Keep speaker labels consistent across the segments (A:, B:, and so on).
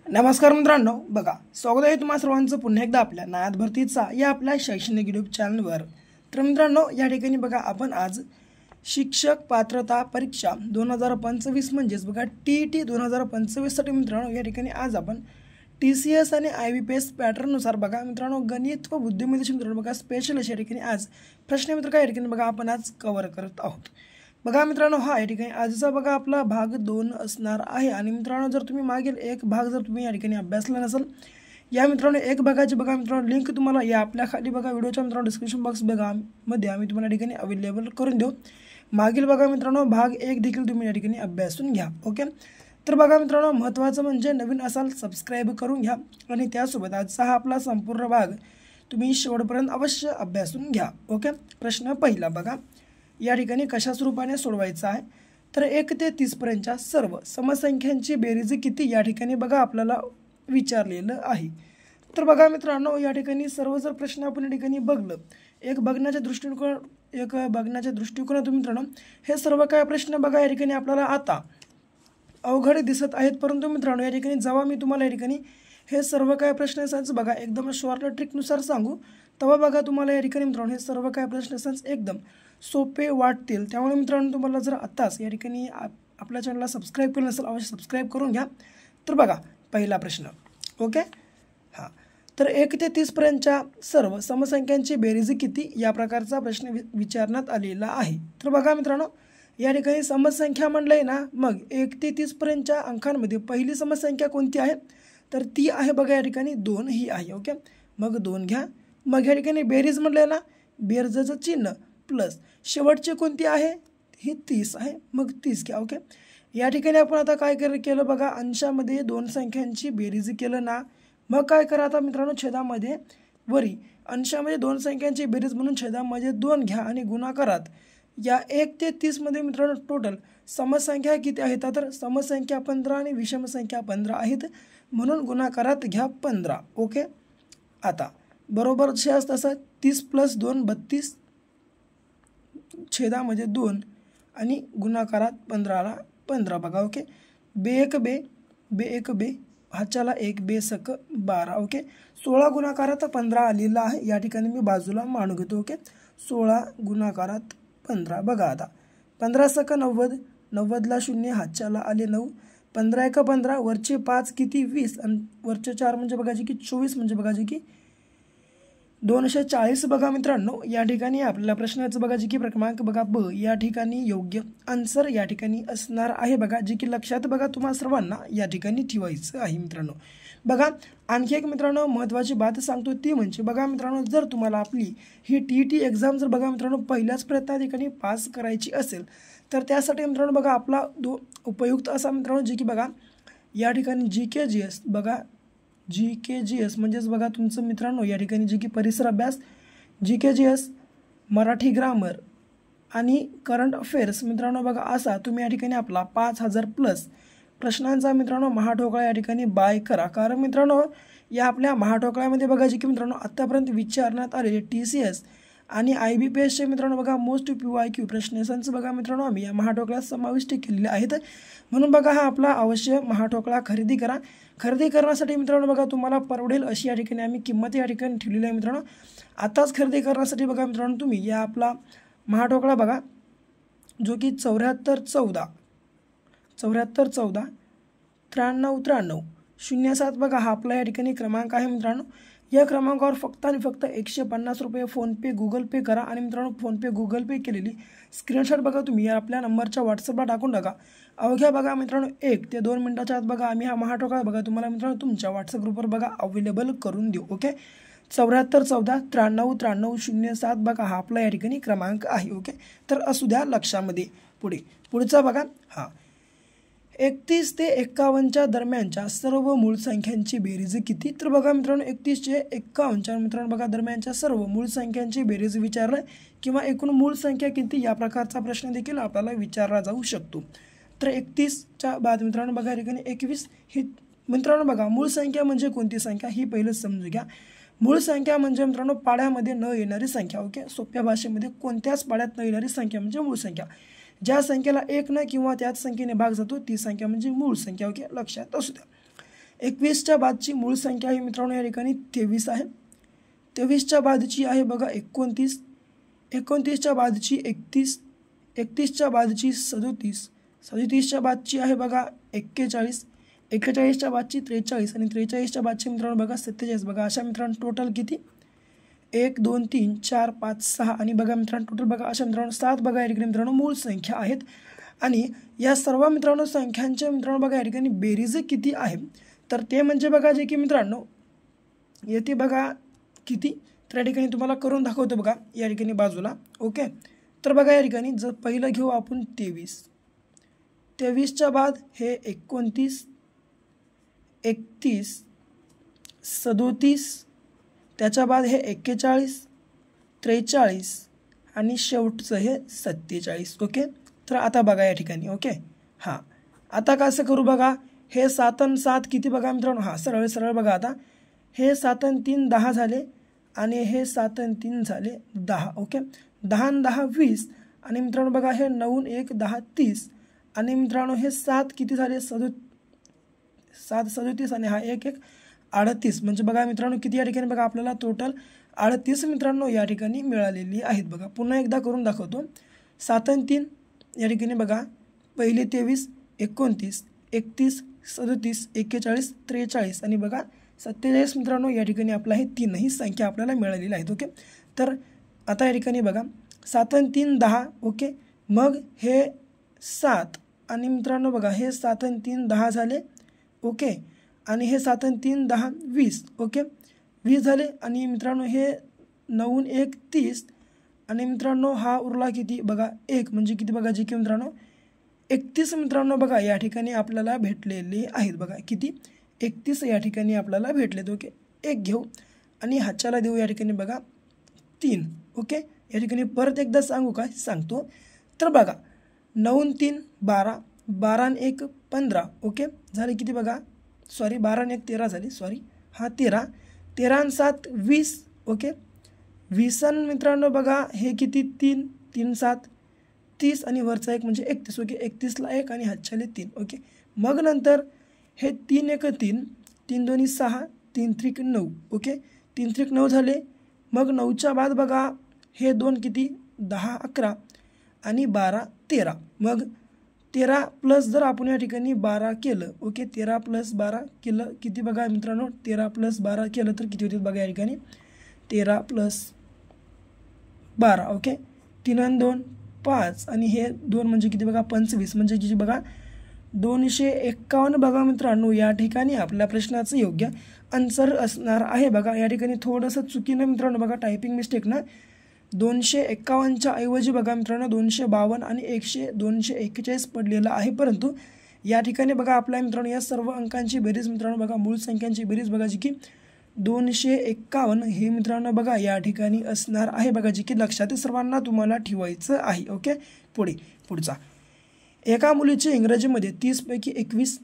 A: नमस्कार मित्रांनो, बघा स्वागत आहे तुम्हा सर्वांचं पुन्हा एकदा आपल्या नायात भरतीचा या आपल्या शैक्षणिक यूट्यूब चॅनलवर। तर मित्रांनो, या ठिकाणी बघा आपण आज शिक्षक पात्रता परीक्षा 2025 म्हणजेच बघा TET 2025 साठी मित्रांनो या ठिकाणी आज आपण TCS आणि IBPS पॅटर्ननुसार बघा मित्रांनो गणित व बुद्धिमत्तेचे मित्रांनो बघा स्पेशल अशा ठिकाणी आज प्रश्नपत्रिका काय या ठिकाणी बघा आपण आज कव्हर करत आहोत। बघा मित्रांनो, हा या ठिकाणी आजचा बघा आपला भाग 2 असणार आहे। आणि मित्रांनो, जर तुम्ही मागील एक भाग जर तुम्ही या ठिकाणी अभ्यासला नसेल, या मित्रांनो एक भागाची बघा मित्रांनो लिंक तुम्हाला या आपल्या खाली बघा व्हिडिओच्या मित्रांनो डिस्क्रिप्शन बॉक्स बघा मध्ये आम्ही तुम्हाला या ठिकाणी अवेलेबल करून देऊ। मागील बघा मित्रांनो भाग 1 देखील तुम्ही या ठिकाणी अभ्यासून घ्या। ओके, तर बघा मित्रांनो, महत्त्वाचं म्हणजे नवीन असाल सबस्क्राइब करून घ्या आणि त्यासोबत आजचा हा आपला संपूर्ण भाग तुम्ही शेवटपर्यंत अवश्य अभ्यासून घ्या। ओके, प्रश्न पहिला बघा या ठिकाणी कशा स्वरूपाने सोडवायचा आहे, तर 1 ते 30 पर्यंतच्या सर्व समसंख्यांची बेरीज किती या ठिकाणी बघा आपल्याला विचारलेलं आहे। तर बघा मित्रांनो, या ठिकाणी सर्व जर प्रश्न आपण या ठिकाणी बघलं एक बघण्याच्या दृष्टिकोनातून मित्रांनो हे सर्व काय प्रश्न बघा या ठिकाणी आपल्याला आता अवघड दिसत आहेत, परंतु मित्रांनो या ठिकाणी जेव्हा मी तुम्हाला या ठिकाणी हे सर्व काय प्रश्न असतात बघा एकदम शॉर्ट ट्रिकनुसार सांगू, तेव्हा बघा तुम्हाला या ठिकाणी मित्रांनो हे सर्व काय प्रश्न असतात एकदम सोपे वाटतील। त्यामुळे मित्रांनो तुम्हाला जर आताच या ठिकाणी आपल्या चॅनलला सबस्क्राइब केलं नसेल अवश्य सबस्क्राइब करून घ्या। तर बघा पहिला प्रश्न, ओके हां, तर 1 ते 30 पर्यंतच्या सर्व समसंख्यांची बेरीज किती या प्रकारचा प्रश्न विचारण्यात आलेला आहे। तर बघा मित्रांनो, या ठिकाणी समसंख्या म्हणलंय ना, मग 1 ते 30 पर्यंतच्या अंकांमध्ये पहिली समसंख्या कोणती आहे, तर ती आहे बघा या ठिकाणी 2 ही आहे। ओके, मग 2 घ्या, मग या ठिकाणी बेरीज म्हणलंय ना, बेरजेचं चिन्ह प्लस शेवटची कोणती आहे ही 30 आहे, मग 30 घ्या। ओके, या ठिकाणी आपण आता काय केलं बघा, अंशामध्ये 2 संख्यांची बेरीज केलं ना, मग काय करा आता मित्रांनो छेदामध्ये वरी अंशामध्ये 2 संख्यांची बेरीज म्हणून छेदामध्ये 2 घ्या आणि गुणाकारात या 1 ते 30 मध्ये मित्रांनो टोटल समसंख्या किती आहेत, तर समसंख्या 15 आणि विषम संख्या 15 आहेत म्हणून गुणाकारात घ्या 15। ओके, आता बरोबर तसं 30 + 2 32 छेदामध्ये 2 आणि गुणाकारात 15ला 15 बघा। ओके, बे 1 हाच्याला 1 बेसक 12। ओके, 16 गुणाकारात 15 आलेला आहे, या ठिकाणी मी बाजूला मांडून घेतो। ओके, 16 गुणाकारात 15 बघा आता 15 सक 90, 90ला 0 हाच्याला आले 9, 15 × 15 वरचे 5 किती 20 आणि वरचे 4 म्हणजे बघायचे की 24 म्हणजे बघायचे की 240 बघा मित्रांनो। या ठिकाणी आपल्याला प्रश्नाचं बघायचे की क्रमांक बघा ब या ठिकाणी योग्य आन्सर या ठिकाणी असणार आहे बघा, जे की लक्षात बघा तुम्हा सर्वांना या ठिकाणी ठेवायचं आहे मित्रांनो। बघा आणखी एक मित्रांनो महत्त्वाची बात सांगतो, ती म्हणजे बघा मित्रांनो जर तुम्हाला आपली ही TET एक्झाम जर बघा मित्रांनो पहिल्याच प्रयत्नात ठिकाणी पास करायची असेल, तर त्यासाठी मित्रांनो बघा आपला उपयुक्त असा मित्रांनो जे की बघा या ठिकाणी GKGS बघा GKGS म्हणजेच बघा तुमचं मित्रांनो या ठिकाणी जे की परिसर अभ्यास GKGS मराठी ग्रामर आणि करंट अफेअर्स मित्रांनो बघा असा तुम्ही या ठिकाणी आपला 5000+ प्रश्नांचा मित्रांनो महाठोकळा या ठिकाणी बाय करा। कारण मित्रांनो या आपल्या महाठोकळ्यामध्ये बघा जे की मित्रांनो आतापर्यंत विचारण्यात आलेले TCS आणि IBPSचे मित्रांनो बघा मोस्ट PYQ प्रश्नांचं बघा मित्रांनो आम्ही या महाठोकळ्यात समाविष्ट केलेले आहेत, म्हणून बघा हा आपला अवश्य महाठोकळा खरेदी करा। खरेदी करण्यासाठी मित्रांनो बघा तुम्हाला परवडेल अशी या ठिकाणी आम्ही किंमत या ठिकाणी ठेवलेली आहे मित्रांनो। आताच खरेदी करण्यासाठी बघा मित्रांनो तुम्ही या आपला महाठोकळा बघा जो की 7414 93 07 बघा हा आपला या ठिकाणी क्रमांक आहे मित्रांनो। या क्रमांकावर फक्त आणि फक्त 150 रुपये फोनपे गुगल पे करा आणि मित्रांनो फोनपे गुगल पे केलेली स्क्रीनशॉट बघा तुम्ही या आपल्या नंबरच्या व्हॉट्सअपला टाकून टाका। अवघ्या बघा मित्रांनो 1 ते 2 मिनिटाच्या आत बघा आम्ही हा महाठोकळा बघा तुम्हाला मित्रांनो तुमच्या व्हॉट्सअप ग्रुपवर बघा अवेलेबल करून देऊ। ओके, 7414 93 07 बघा हा आपला या ठिकाणी क्रमांक आहे। ओके, तर असू द्या लक्षामध्ये। पुढचा बघा हा 31 ते 51च्या दरम्यानच्या सर्व मूळ संख्यांची बेरीज किती, तर बघा मित्रांनो 31 ते 51च्या मित्रांनो बघा दरम्यानच्या सर्व मूळ संख्यांची बेरीज विचारलं किंवा एकूण मूळ संख्या किती या प्रकारचा प्रश्न देखील आपल्याला विचारला जाऊ शकतो। तर 31च्या बाद मित्रांनो बघा या ठिकाणी 21 ही मित्रांनो बघा मूळ संख्या म्हणजे कोणती संख्या ही पहिलेच समजून घ्या। मूळ संख्या म्हणजे मित्रांनो पाड्यामध्ये न येणारी संख्या। ओके, सोप्या भाषेमध्ये कोणत्याच पाड्यात न येणारी संख्या म्हणजे मूळ संख्या। ज्या संख्येला 1 न किंवा त्याच संख्येने भाग जातो ती संख्या म्हणजे मूळ संख्या। ओके, लक्षात असू द्या। 21च्या बादची मूळ संख्या आहे मित्रांनो या ठिकाणी 23 आहे. 23च्या बादची आहे बघा 29, 29च्या बादची 31, 31च्या बादची 37, 37च्या बादची आहे बघा 41, 41च्या बादची 43 आणि 43च्या बादची मित्रांनो बघा 47. बघा अशा मित्रांनो टोटल किती 1 2 3 4 5 6 आणि बघा मित्रांनो टोटल बघा अशा मित्रांनो 7 बघा या ठिकाणी मित्रांनो मूळ संख्या आहेत. आणि या सर्व मित्रांनो संख्यांच्या मित्रांनो बघा या ठिकाणी बेरीज किती आहे तर ते म्हणजे बघा जे की मित्रांनो येते बघा किती तर या ठिकाणी तुम्हाला करून दाखवतो बघा या ठिकाणी बाजूला. ओके, तर बघा या ठिकाणी जर पहिलं घेऊ आपण 23, 23च्या बाद हे 29, 31, 37, त्याच्या बाद हे 41, 43 आणि शेवटचं हे 47. ओके, तर आता बघा या ठिकाणी. ओके, हां आता कसं करू बघा हे 7 आणि 7 किती बघा मित्रांनो. हां सरळ सरळ बघा आता हे 7 आणि 3 10 झाले आणि हे 7 आणि 3 झाले 10. ओके, 10 आणि 10 20 आणि मित्रांनो बघा हे 9 आणि 1 10 30 आणि मित्रांनो हे 7 किती झाले 7 37 आणि हा 1 1 38. म्हणजे बघा मित्रांनो किती या ठिकाणी बघा आपल्याला टोटल 38 मित्रांनो या ठिकाणी मिळालेली आहेत. बघा पुन्हा एकदा करून दाखवतो. 7 आणि 3 या ठिकाणी बघा पहिले 23, 29, 31, 37, 41, 43 आणि बघा 47 मित्रांनो या ठिकाणी आपला हे तीनही संख्या आपल्याला मिळालेल्या आहेत. ओके, तर आता या ठिकाणी बघा 7 आणि 3 10. ओके, मग हे 7 आणि मित्रांनो बघा हे 7 आणि 3 10 झाले. ओके, आणि हे 7 आणि 3 10 20. ओके, 20 झाले आणि मित्रांनो हे 9 आणि 1 30 आणि मित्रांनो हा उरला किती बघा 1 म्हणजे किती बघा जे की मित्रांनो 31 मित्रांनो बघा या ठिकाणी आपल्याला भेटलेले आहेत. बघा किती 31 या ठिकाणी आपल्याला भेटलेत. ओके, एक घेऊ आणि हातच्याला देऊ या ठिकाणी बघा 3. ओके, या ठिकाणी परत एकदा सांगू काय सांगतो. तर बघा 9 आणि 3 12, 12 आणि 1 15. ओके, झाले किती बघा सॉरी 12 आणि 1 13 झाले सॉरी हा 13, 13 आणि 7 20. ओके, 20 आणि मित्रांनो बघा हे किती 3, 3 7 30 आणि वरचा 1 म्हणजे 31. ओके, 31ला 1 आणि हातच्याले 3. ओके, मग नंतर हे 3 1 3, 3 2 6, 3 3 9. ओके, 3 3 9 झाले. मग 9च्या बाद बघा हे 2 किती 10 11 आणि 12 13. मग 13 प्लस जर आपण या ठिकाणी 12 केलं. ओके, 13 प्लस 12 केलं किती बघा मित्रांनो 13 प्लस 12 केलं तर किती होते बघा या ठिकाणी 13 प्लस 12. ओके, 3 आणि 2 5 आणि हे 2 म्हणजे किती बघा 25 म्हणजे किती बघा 251 बघा मित्रांनो या ठिकाणी आपल्या प्रश्नाचं योग्य आन्सर असणार आहे. बघा या ठिकाणी थोडंसं चुकीनं मित्रांनो बघा टायपिंग मिस्टेकनं 251च्या ऐवजी बघा मित्रांनो 252 आणि 241 पडलेलं आहे. परंतु या ठिकाणी बघा आपल्या मित्रांनो या सर्व अंकांची बेरीज मित्रांनो बघा मूळ संख्यांची बेरीज बघा जी की 251 हे मित्रांनो बघा या ठिकाणी असणार आहे. बघा जी की लक्षात सर्वांना तुम्हाला ठेवायचं आहे. ओके, पुढचा एका मुलीचे इंग्रजीमध्ये 30 पैकी 21,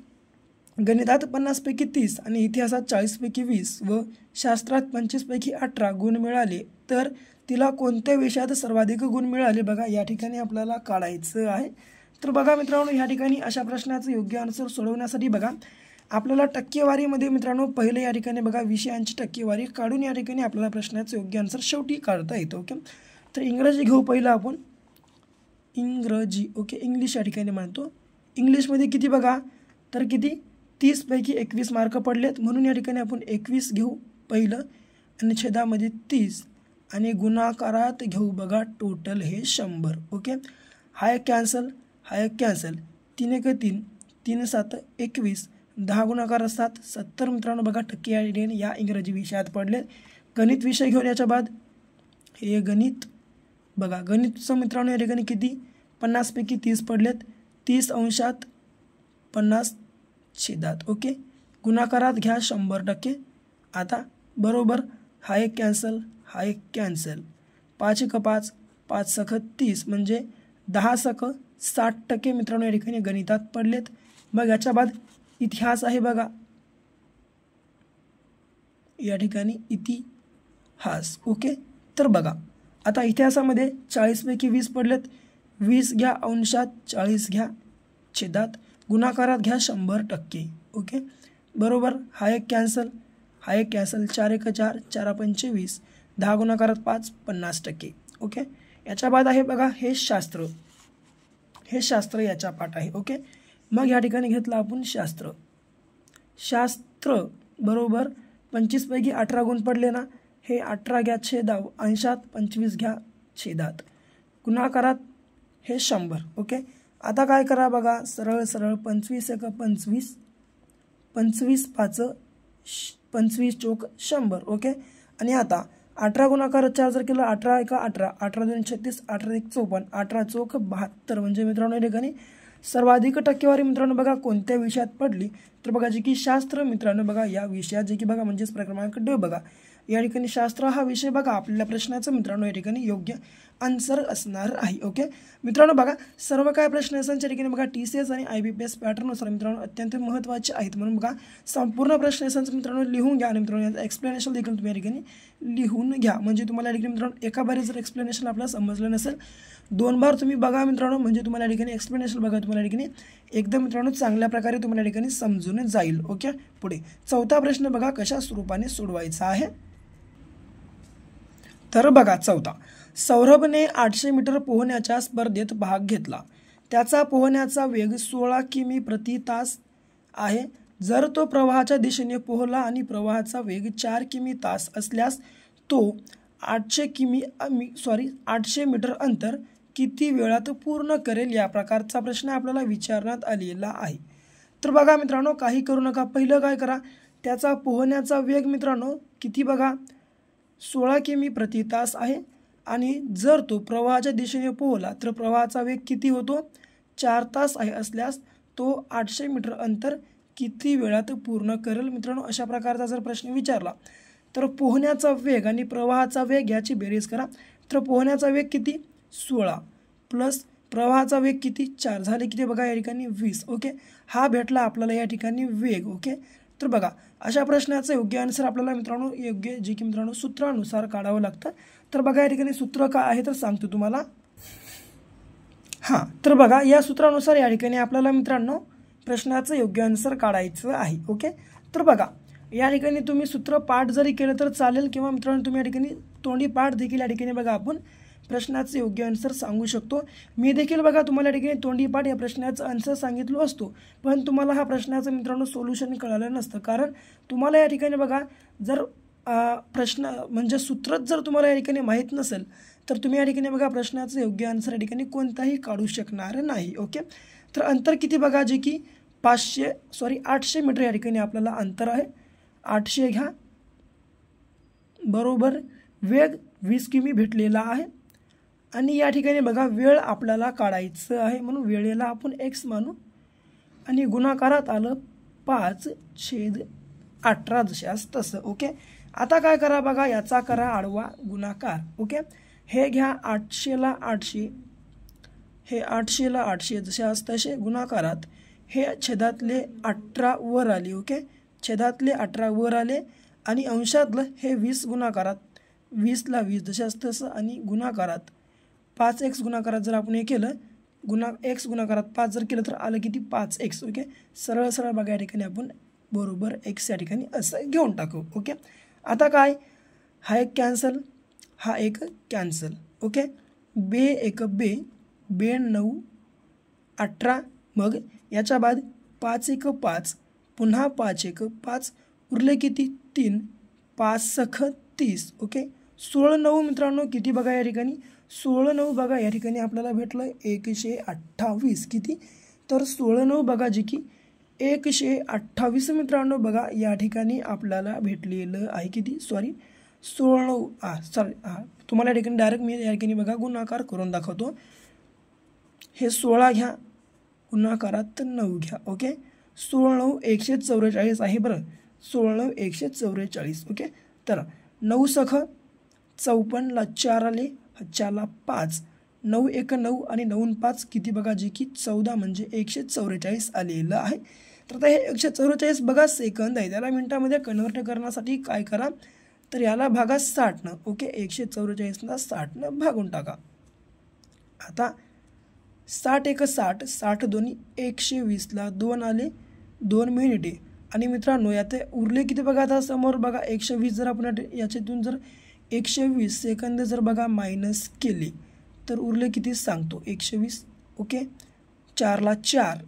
A: गणितात 50 पैकी 30 आणि इतिहासात 40 पैकी 20 व शास्त्रात 25 पैकी 18 गुण मिळाले तर तिला कोणत्या विषयात सर्वाधिक गुण मिळाले बघा या ठिकाणी आपल्याला काढायचं आहे. तर बघा मित्रांनो या ठिकाणी अशा प्रश्नाचं योग्य आन्सर सोडवण्यासाठी बघा आपल्याला टक्केवारीमध्ये मित्रांनो पहिले या ठिकाणी बघा विषयांची टक्केवारी काढून या ठिकाणी आपल्याला प्रश्नाचं योग्य आन्सर शेवटी काढता येतं. ओके, तर इंग्रजी घेऊ पहिलं आपण इंग्रजी. ओके, इंग्लिश या ठिकाणी म्हणतो. इंग्लिशमध्ये किती बघा तर किती 30 पैकी 21 मार्क पडलेत म्हणून या ठिकाणी आपण 21 घेऊ पहिलं आणि छेदामध्ये 30 आणि गुणाकारात घेऊ बघा टोटल हे 100. ओके, हा एक कॅन्सल, हा एक कॅन्सल. 3 1 3, 3 7 21, 10 गुणाकार 7 70 मित्रांनो बघा टक्के या इंग्रजी विषयात पडले. गणित विषय घेऊन याच्या बाद हे गणित बघा गणितचं मित्रांनो या ठिकाणी किती 50 पैकी 30 पडलेत. 30 अंशात 50 छेदात. ओके, गुणाकारात घ्या 100%. आता बरोबर हा एक कॅन्सल, हा एक कॅन्सल. 5 1 5, 5 सख 30 म्हणजे 10 सख 60% मित्रांनो या ठिकाणी गणितात पडलेत. मग याच्या बाद इतिहास आहे बघा या ठिकाणी इतिहास. ओके, तर बघा आता इतिहासामध्ये 40 पैकी 20 पडलेत. 20 घ्या अंशात, 40 घ्या छेदात, गुणाकारात घ्या 100%. ओके, बरोबर, हा एक कॅन्सल, हा एक कॅन्सल, 4 एक 4, 4 पंचे 20, 10 गुणाकारात 5, 50%. ओके, याच्या बाद आहे बघा हे शास्त्र, हे शास्त्र याच्या पाठ आहे. ओके, मग या ठिकाणी घेतलं आपण शास्त्र. शास्त्र बरोबर 25 पैकी 18 गुण पडले ना, हे 18 घ्या छेदा अंशात, 25 घ्या छेदात, गुणाकारात हे 100. ओके, आता काय करा बघा, सरळ सरळ 25 एक 25, 25 पाच 25 चोक 100. ओके, आणि आता 18 गुणाकार 4 जर केलं, 18 एक 18, 18 2 36, 18 1 54, 18 चोक 72. म्हणजे मित्रांनो या ठिकाणी सर्वाधिक टक्केवारी मित्रांनो बघा कोणत्या विषयात पडली, तर बघा जे की शास्त्र मित्रांनो बघा या विषयात जे की बघा म्हणजेच क्रमांक ड बघा या ठिकाणी शास्त्र हा विषय बघा आपल्या प्रश्नाचं मित्रांनो या ठिकाणी योग्य आन्सर असणार आहे. ओके मित्रांनो बघा सर्व काय प्रश्न असण्याच्या ठिकाणी बघा TCS आणि IBPS पॅटर्ननुसार मित्रांनो अत्यंत महत्त्वाचे आहेत. म्हणून बघा संपूर्ण प्रश्न असण्याचं मित्रांनो लिहून घ्या आणि मित्रांनो याचं एक्सप्लेनेशन देखील तुम्ही या ठिकाणी लिहून घ्या. म्हणजे तुम्हाला या ठिकाणी मित्रांनो एका बारी जर एक्सप्लेनेशन आपल्याला समजलं नसेल, 2 बार तुम्ही बघा मित्रांनो, म्हणजे तुम्हाला या ठिकाणी एक्सप्लेनेशन बघा तुम्हाला या ठिकाणी एकदम मित्रांनो चांगल्या प्रकारे तुम्हाला या ठिकाणी समजून जाईल. ओके, पुढे चौथा प्रश्न बघा कशा स्वरूपाने सोडवायचा आहे. तर बघा चौथा, सौरभने 800 मीटर पोहण्याच्या स्पर्धेत भाग घेतला. त्याचा पोहण्याचा वेग 16 किमी प्रति तास आहे. जर तो प्रवाहाच्या दिशेने पोहला आणि प्रवाहाचा वेग 4 किमी तास असल्यास तो 800 मीटर अंतर किती वेळात पूर्ण करेल, या प्रकारचा प्रश्न आपल्याला विचारण्यात आलेला आहे. तर बघा मित्रांनो काही करू नका, पहिलं काय करा, त्याचा पोहण्याचा वेग मित्रांनो किती बघा 16 किमी प्रति तास आहे आणि जर तो प्रवाहाच्या दिशेने पोहला तर प्रवाहाचा वेग किती होतो 4 तास आहे असल्यास तो 800 मीटर अंतर किती वेळात पूर्ण करेल. मित्रांनो अशा प्रकारचा जर प्रश्न विचारला तर पोहण्याचा वेग आणि प्रवाहाचा वेग याची बेरीज करा. तर पोहण्याचा वेग किती 16 प्लस प्रवाहाचा वेग किती 4 झाले किती बघा या ठिकाणी 20. ओके, हा भेटला आपल्याला या ठिकाणी वेग. ओके, तर बघा अशा प्रश्नाचं योग्य आन्सर आपल्याला मित्रांनो योग्य जे की मित्रांनो सूत्रानुसार काढावं लागतं. तर बघा या ठिकाणी सूत्र काय आहे तर सांगतो तुम्हाला. हां, तर बघा या सूत्रानुसार या ठिकाणी आपल्याला मित्रांनो प्रश्नाचं योग्य आन्सर काढायचं आहे. ओके, तर बघा या ठिकाणी तुम्ही सूत्र पाठ जरी केलं तर चालेल किंवा मित्रांनो तुम्ही या ठिकाणी तोंडी पाठ देखील या ठिकाणी बघा आपण प्रश्नाचं योग्य आन्सर सांगू शकतो. मी देखील बघा तुम्हाला या ठिकाणी तोंडी पाठ या प्रश्नाचं आन्सर सांगितलं असतो, पण तुम्हाला हा प्रश्नाचं मित्रांनो सोल्युशन कळालं नसतं. कारण तुम्हाला या ठिकाणी बघा जर प्रश्न म्हणजे सूत्रच जर तुम्हाला या ठिकाणी माहीत नसेल तर तुम्ही या ठिकाणी बघा प्रश्नाचं योग्य आन्सर या ठिकाणी कोणताही काढू शकणार नाही. ओके, तर अंतर किती बघा जे की 800 मीटर या ठिकाणी आपल्याला अंतर आहे. 800 घ्या बरोबर, वेग 20 किमी भेटलेला आहे आणि या ठिकाणी बघा वेळ आपल्याला काढायचं आहे म्हणून वेळेला आपण x मानू आणि गुणाकारात आलं 5/18 जशास तसं. ओके, आता काय करा बघा याचा करा आडवा गुणाकार. ओके, हे घ्या 800ला 800, हे 800ला 800 जशास तसे गुणाकारात हे छेदातले 18 वर आले. ओके, छेदातले 18 वर आले आणि अंशातलं हे 20 गुणाकारात 20ला 20 जशास तसं आणि गुणाकारात 5x गुणाकारात जर आपण हे केलं x गुणाकारात 5 जर केलं तर आलं किती 5x. ओके, सरळ सरळ बघा या ठिकाणी आपण बरोबर x या ठिकाणी असं घेऊन टाकू. ओके, आता काय हा एक कॅन्सल, हा एक कॅन्सल. ओके, बे एक बे 9 18, मग याच्या बाद 5 एक 5, पुन्हा 5 एक 5, उरले किती 3, 5 सख 30. ओके, 16 9 मित्रांनो किती बघा या ठिकाणी 16 9 बघा या ठिकाणी आपल्याला भेटलं 128 किती, तर 16 9 बघा जे की 128 मित्रांनो बघा या ठिकाणी आपल्याला भेटलेलं आहे. किती 16 9 तुम्हाला या ठिकाणी डायरेक्ट मी या ठिकाणी बघा गुणाकार करून दाखवतो. हे 16 घ्या गुणाकारात 9 घ्या. ओके, 16 9 144 आहे बरं, 16 9 144. ओके, तर 9 सख 54ला 4 आले, 4ला 5, 9 एक 9 आणि 9 5 किती बघा जे की 14 म्हणजे 144 आलेलं आहे. तर आता हे 144 बघा सेकंद आहे, त्याला मिनटामध्ये कन्वर्ट करण्यासाठी काय करा तर याला भागा 60न. ओके, 144ला 60न भागून टाका. आता 60 एक 60, 60 दोन्ही 120ला 2 आले 2 मिनिटे आणि मित्रांनो यात उरले किती बघा, आता समोर बघा 120 जर आपण याच्यातून जर 120 सेकंद जर बघा मायनस केले तर उरले किती सांगतो 120. ओके, 4ला 4,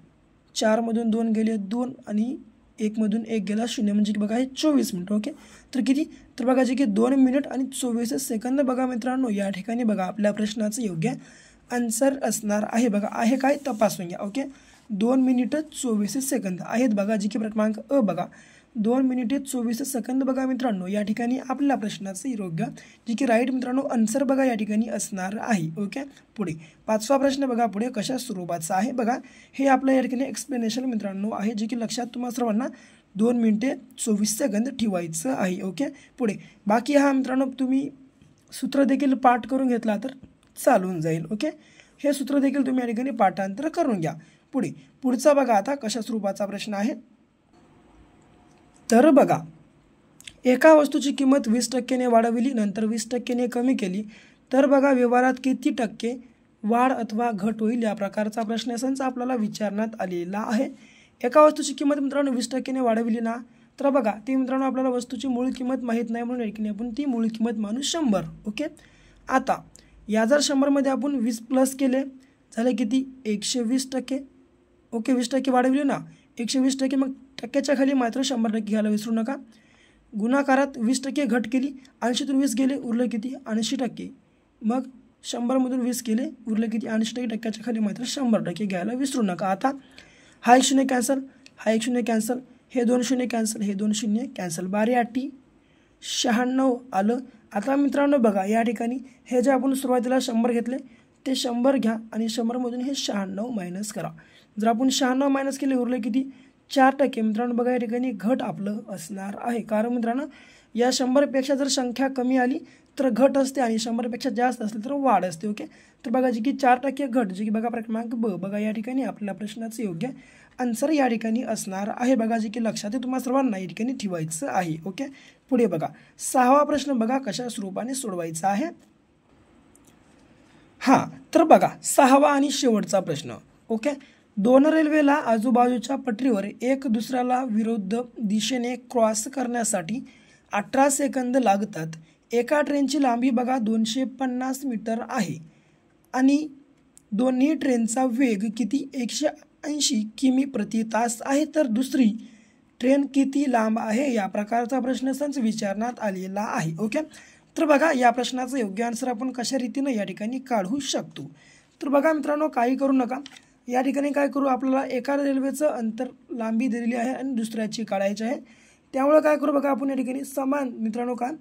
A: 4मधून 2 गेले 2 आणि 1मधून 1 गेला 0, म्हणजे की बघा हे 24 मिनिटं. ओके, तर किती, तर बघा जे की 2 मिनिट आणि 24 सेकंद बघा मित्रांनो या ठिकाणी बघा आपल्या प्रश्नाचं योग्य आन्सर असणार आहे. बघा आहे काय तपासून घ्या. ओके, 2 मिनिट 24 सेकंद आहेत बघा, जी की क्रमांक अ बघा 2 मिनिटे 24 सेकंद बघा मित्रांनो या ठिकाणी आपल्या प्रश्नाचं योग्य जे की राईट मित्रांनो आन्सर बघा या ठिकाणी असणार आहे. ओके, पुढे 5वा प्रश्न बघा पुढे कशा स्वरूपाचा आहे बघा. हे आपल्या या ठिकाणी एक्सप्लेनेशन मित्रांनो आहे, जे की लक्षात तुम्हाला सर्वांना 2 मिनिटे 24 सेकंद ठेवायचं आहे. ओके, पुढे बाकी हा मित्रांनो तुम्ही सूत्र देखील पाठ करून घेतला तर चालून जाईल. ओके, हे सूत्र देखील तुम्ही या ठिकाणी पाठांतर करून घ्या. पुढचा बघा आता कशा स्वरूपाचा प्रश्न आहे. तर बघा एका वस्तूची किंमत 20% वाढविली नंतर 20% कमी केली तर बघा व्यवहारात किती टक्के वाढ अथवा घट होईल, या प्रकारचा प्रश्न संच आपल्याला विचारण्यात आलेला आहे. एका वस्तूची किंमत मित्रांनो 20% वाढविली ना, तर बघा ते मित्रांनो आपल्याला वस्तूची मूळ किंमत माहीत नाही म्हणून या आपण ती मूळ किंमत मानू 100. ओके, आता या जर 100मध्ये आपण 20 प्लस केले झाले किती 120%. ओके, 20% वाढविली ना 120%, मग टक्क्याच्या खाली मात्र 100% घ्यायला विसरू नका. गुणाकारात 20% घट केली, 80तून 20 गेले उरले किती 80%, मग 100मधून 20 केले उरले किती 80%, टक्क्याच्या खाली मात्र 100% घ्यायला विसरू नका. आता हा 1 शून्य कॅन्सल, हा 1 शून्य कॅन्सल, हे 2 शून्य कॅन्सल, हे 2 शून्य कॅन्सल, 12×8 96 आलं. आता मित्रांनो बघा या ठिकाणी हे जे आपण सुरुवातीला 100 घेतले ते 100 घ्या आणि 100मधून हे 96 मायनस करा. जर आपण 96 मायनस केले उरले किती 4%. मित्रांनो बघा या ठिकाणी घट आपलं असणार आहे, कारण मित्रांनो या 100पेक्षा जर संख्या कमी आली तर घट असते आणि 100पेक्षा जास्त असली तर वाढ असते. ओके, तर बघा जी की 4% घट, जी की बघा क्रमांक ब बघा या ठिकाणी आपल्या प्रश्नाचं योग्य आन्सर या ठिकाणी असणार आहे. बघा जी की लक्षात तुम्हाला सर्वांना या ठिकाणी ठेवायचं आहे. ओके, पुढे बघा 6वा प्रश्न बघा कशा स्वरूपाने सोडवायचा आहे. हां, तर बघा 6वा आणि शेवटचा प्रश्न. ओके, 2 रेल्वेला आजूबाजूच्या पटरीवर एक दुसऱ्याला विरुद्ध दिशेने क्रॉस करण्यासाठी 18 सेकंद लागतात. एका ट्रेनची लांबी बघा 250 मीटर आहे आणि दोन्ही ट्रेनचा वेग किती 180 किमी प्रति तास आहे, तर दुसरी ट्रेन किती लांब आहे, या प्रकारचा प्रश्न संच विचारण्यात आलेला आहे. ओके, तर बघा या प्रश्नाचं योग्य आन्सर आपण कशा रीतीनं या ठिकाणी काढू शकतो. तर बघा मित्रांनो काही करू नका, या ठिकाणी काय करू, आपल्याला एका रेल्वेचं अंतर लांबी दिलेली आहे आणि दुसऱ्याची काढायची आहे. त्यामुळे काय करू बघा आपण या ठिकाणी समान मित्रांनो काय,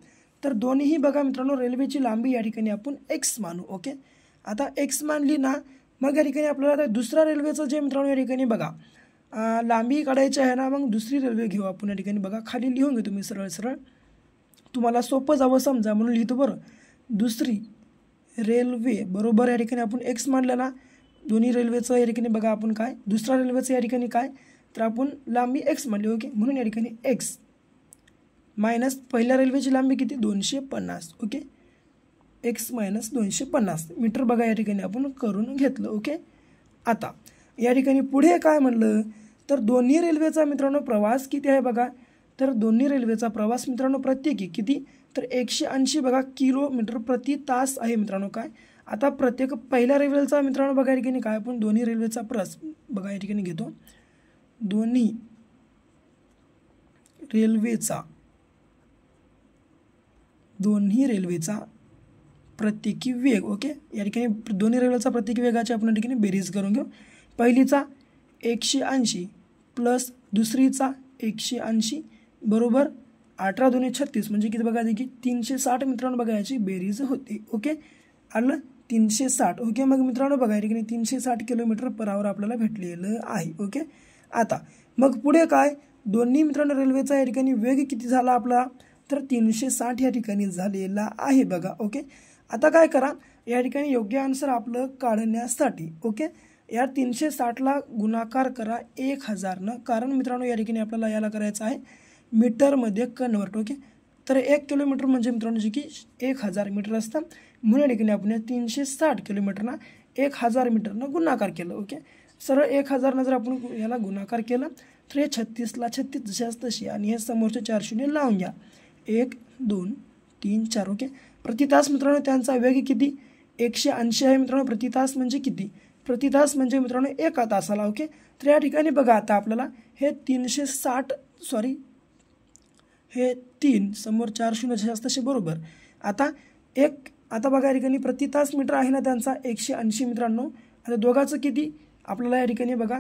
A: तर दोन्हीही बघा मित्रांनो रेल्वेची लांबी या ठिकाणी आपण x मानू. ओके, आता x मानली ना, मग या ठिकाणी आपल्याला दुसऱ्या रेल्वेचं जे मित्रांनो या ठिकाणी बघा लांबी काढायची आहे ना, मग दुसरी रेल्वे घेऊ आपण या ठिकाणी. बघा खाली लिहून घेतो मी सरळ सरळ, तुम्हाला सोपं जावं समजा म्हणून लिहितो बरं. दुसरी रेल्वे बरोबर या ठिकाणी आपण x मानलं ना, दोन्ही रेल्वेचं या ठिकाणी बघा आपण काय, दुसऱ्या रेल्वेचं या ठिकाणी काय, तर आपण लांबी x मानली. ओके, म्हणून या ठिकाणी x मायनस पहिल्या रेल्वेची लांबी किती 250. ओके, x मायनस 250 मीटर बघा या ठिकाणी आपण करून घेतलं. ओके, आता या ठिकाणी पुढे काय म्हणलं, तर दोन्ही रेल्वेचा मित्रांनो प्रवास किती आहे बघा, तर दोन्ही रेल्वेचा प्रवास मित्रांनो प्रत्येकी किती, तर 180 बघा किलोमीटर प्रति तास आहे मित्रांनो. काय आता प्रत्येक पहिल्या रेल्वेचा मित्रांनो बघा या ठिकाणी काय, आपण दोन्ही रेल्वेचा प्रवास बघा या ठिकाणी घेतो, दोन्ही रेल्वेचा प्रत्येकी वेग. ओके, या ठिकाणी दोन्ही रेल्वेचा प्रत्येकी वेगाची आपण या ठिकाणी बेरीज करून घेऊ. पहिलीचा 180 प्लस दुसरीचा 180 बरोबर 18 2 36 म्हणजे किती बघा की 360 मित्रांनो बघा याची बेरीज होते. ओके, आलं 360. ओके, मग मित्रांनो बघा या ठिकाणी 360 किलोमीटर पर आवर आपल्याला भेटलेलं आहे. ओके, आता मग पुढे काय, दोन्ही मित्रांनो रेल्वेचा या ठिकाणी वेग किती झाला आपला, तर 360 या ठिकाणी झालेला आहे बघा. ओके, आता काय करा, या ठिकाणी योग्य आन्सर आपलं काढण्यासाठी ओके या 360ला गुणाकार करा 1000नं, कारण मित्रांनो या ठिकाणी आपल्याला याला करायचं आहे मीटरमध्ये कन्वर्ट. ओके, तर 1 किलोमीटर म्हणजे मित्रांनो जे की 1000 मीटर असतं, म्हणून या ठिकाणी आपण 360 किलोमीटरना 1000 मीटरनं गुणाकार केलं. ओके, सरळ 1000नं जर आपण याला गुणाकार केलं तर हे 36ला 36 जशाच तशी आणि हे समोरचे 4 शून्य लावून घ्या. 1 2 3 4. ओके. प्रति तास मित्रांनो त्यांचा वेग किती? 180 आहे मित्रांनो. प्रति तास म्हणजे किती? प्रति तास म्हणजे मित्रांनो एका तासाला. ओके. तर या ठिकाणी बघा आता आपल्याला हे 360 हे 3 समोर 4 शून्य जशाच तसे बरोबर. आता बघा या ठिकाणी प्रति तास मीटर आहे ना त्यांचा 180 मित्रांनो. आता दोघाचं किती आपल्याला या ठिकाणी बघा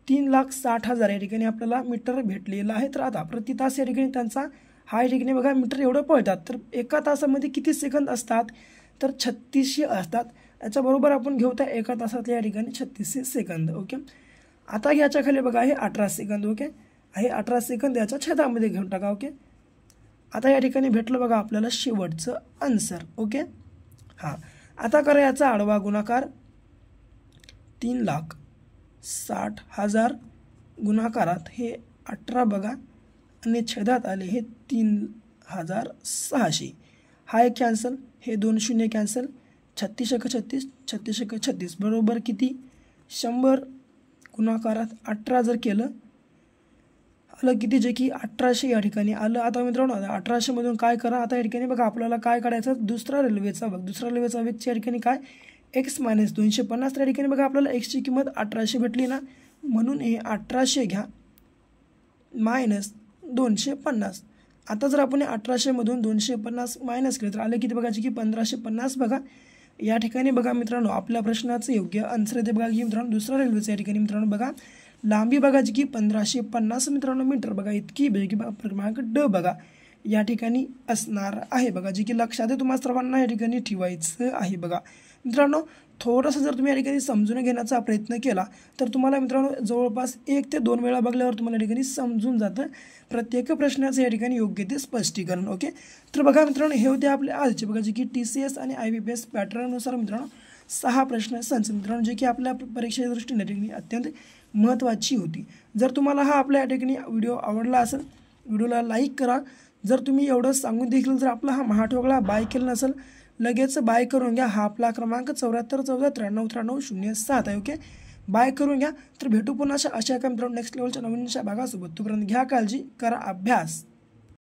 A: 3,60,000 या ठिकाणी आपल्याला मीटर भेटलेला आहे. तर आता प्रति तास या ठिकाणी त्यांचा हा या ठिकाणी बघा मीटर एवढं पळतात. तर एका तासामध्ये किती सेकंद असतात? तर 3600 असतात. याच्याबरोबर आपण घेऊ त्या एका तासातल्या या ठिकाणी 3600 सेकंद. ओके. आता याच्या खाली बघा आहे 18 सेकंद. ओके. आहे 18 सेकंद याच्या छेदामध्ये घेऊन टाका. ओके. आता या ठिकाणी भेटलं बघा आपल्याला शेवटचं आन्सर. ओके. हां. आता करा याचा आडवा गुणाकार. 3,60,000 गुणाकारात हे 18 बघा आणि छेदात आले हे 3,600. हा एक कॅन्सल, हे 2 शून्य कॅन्सल. 36 × 36 36 × 36 बरोबर किती? 100 गुणाकारात 18 जर केलं आलं किती? जे की 1800 या ठिकाणी आलं. आता मित्रांनो 1800मधून काय करा? आता या ठिकाणी बघा आपल्याला काय काढायचं? दुसरा रेल्वेचा वेगच्या ठिकाणी काय? x - 250. त्या ठिकाणी बघा आपल्याला xची किंमत 1800 भेटली ना, म्हणून हे 1800 घ्या मायनस 250. आता जर आपण 1800मधून 250 मायनस केलं तर आले किती बघायचे की 1550. बघा या ठिकाणी बघा मित्रांनो आपल्या प्रश्नाचं योग्य आन्सर येते बघा की मित्रांनो दुसरा रेल्वेचा या ठिकाणी मित्रांनो बघा लांबी बघायची की 1550 मित्रांनो मीटर. बघा इतकी की क्रमांक ड बघा या ठिकाणी असणार आहे. बघा जे की लक्षात तुम्हाला सर्वांना या ठिकाणी ठेवायचं आहे. बघा मित्रांनो थोडंसं जर तुम्ही या ठिकाणी समजून घेण्याचा प्रयत्न केला तर तुम्हाला मित्रांनो जवळपास 1 ते 2 वेळा बघल्यावर तुम्हाला या ठिकाणी समजून जातं प्रत्येक प्रश्नाचं या ठिकाणी योग्य ते स्पष्टीकरण. ओके. तर बघा मित्रांनो हे होते आपले आजचे बघा जे की TCS आणि IBPS पॅटर्ननुसार मित्रांनो 6 प्रश्न संच मित्रांनो जे की आपल्या परीक्षेच्या दृष्टीने या ठिकाणी अत्यंत महत्त्वाची होती. जर तुम्हाला हा आपल्या या ठिकाणी व्हिडिओ आवडला असेल व्हिडिओला लाईक करा. जर तुम्ही एवढं सांगून देखील जर आपला हा महाठोकळा बाय केला नसेल लगेच बाय करून घ्या. हा आपला क्रमांक 7414939007 आहे. ओके. बाय करून घ्या. तर भेटू पुन्हा अशा एका मित्रांनो नेक्स्ट लेवलच्या नवीन भागासोबत. तोपर्यंत घ्या काळजी, करा अभ्यास.